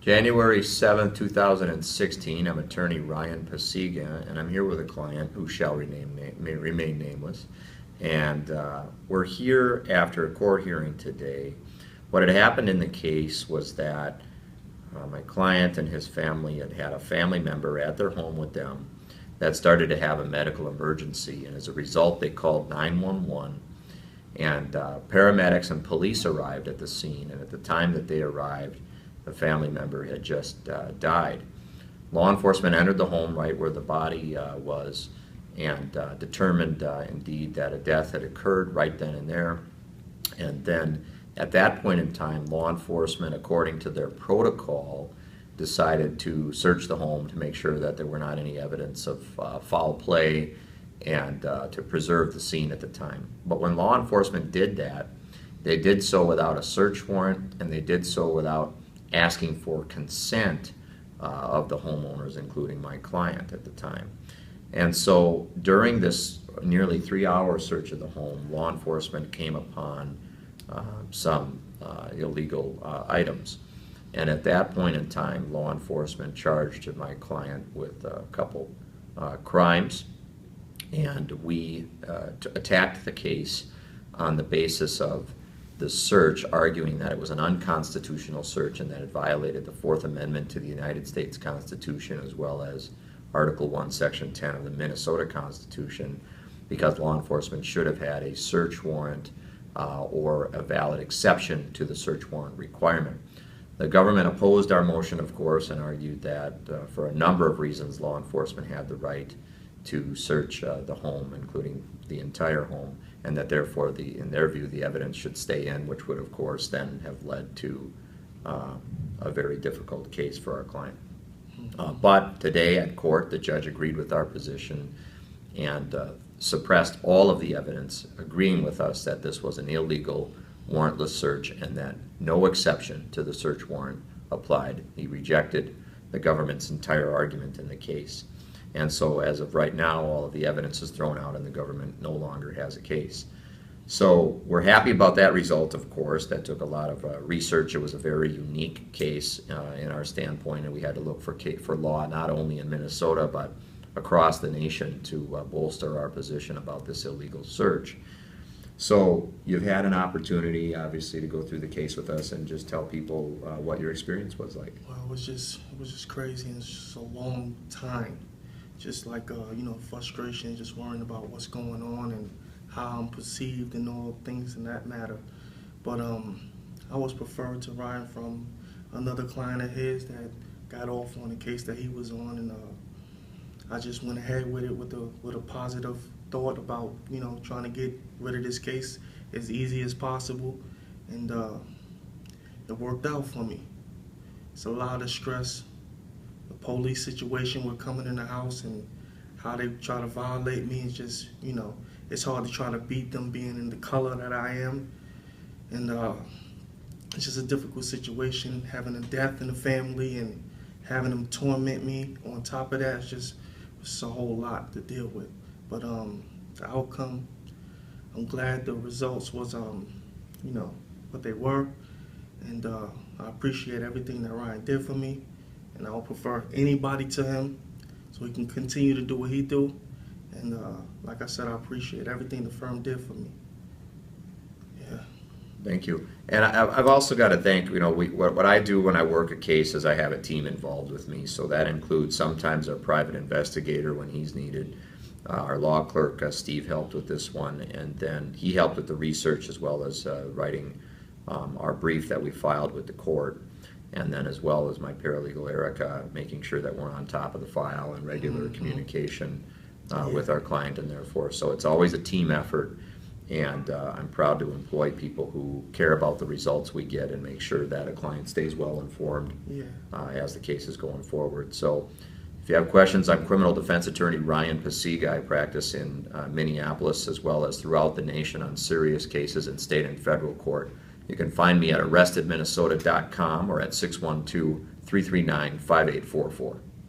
January 7th, 2016, I'm attorney Ryan Pacyga, and I'm here with a client who shall remain nameless. And we're here after a court hearing today. What had happened in the case was that my client and his family had a family member at their home with them that started to have a medical emergency, and as a result they called 911, and paramedics and police arrived at the scene, and at the time that they arrived, the family member had just died. Law enforcement entered the home right where the body was and determined indeed that a death had occurred right then and there. And then at that point in time, law enforcement, according to their protocol, decided to search the home to make sure that there were not any evidence of foul play and to preserve the scene at the time. But when law enforcement did that, they did so without a search warrant, and they did so without asking for consent of the homeowners, including my client at the time. And so during this nearly 3-hour search of the home, law enforcement came upon some illegal items. And at that point in time, law enforcement charged my client with a couple crimes, and we attacked the case on the basis of the search, arguing that it was an unconstitutional search and that it violated the Fourth Amendment to the United States Constitution, as well as Article 1, Section 10 of the Minnesota Constitution, because law enforcement should have had a search warrant or a valid exception to the search warrant requirement. The government opposed our motion, of course, and argued that for a number of reasons law enforcement had the right to search the home, including the entire home, and that therefore, in their view, the evidence should stay in, which would, of course, then have led to a very difficult case for our client. But today at court, the judge agreed with our position and suppressed all of the evidence, agreeing with us that this was an illegal, warrantless search and that no exception to the search warrant applied. He rejected the government's entire argument in the case. And so as of right now, all of the evidence is thrown out and the government no longer has a case. So we're happy about that result, of course. That took a lot of research. It was a very unique case in our standpoint, and we had to look for law not only in Minnesota but across the nation to bolster our position about this illegal search. So you've had an opportunity, obviously, to go through the case with us and just tell people what your experience was like. Well, it was just crazy, and it's just a long time. Just like, frustration, just worrying about what's going on and how I'm perceived and all things in that matter. But I was referred to Ryan from another client of his that got off on the case that he was on, and I just went ahead with it with a positive thought about, trying to get rid of this case as easy as possible, and it worked out for me. It's a lot of stress. The police situation with coming in the house and how they try to violate me is just, it's hard to try to beat them being in the color that I am. And it's just a difficult situation, having a death in the family and having them torment me on top of that. It's a whole lot to deal with. But the outcome, I'm glad the results was, what they were. And I appreciate everything that Ryan did for me. And I will prefer anybody to him so he can continue to do what he do. And like I said, I appreciate everything the firm did for me. Yeah. Thank you. And I've also got to thank, what I do when I work a case is I have a team involved with me. So that includes sometimes a private investigator when he's needed. Our law clerk, Steve, helped with this one. And then he helped with the research as well as writing our brief that we filed with the court. And then as well as my paralegal, Erica, making sure that we're on top of the file and regular communication with our client and therefore. So it's always a team effort, and I'm proud to employ people who care about the results we get and make sure that a client stays well informed as the case is going forward. So if you have questions, I'm criminal defense attorney Ryan Pacyga. I practice in Minneapolis as well as throughout the nation on serious cases in state and federal court. You can find me at arrestedminnesota.com or at 612-339-5844.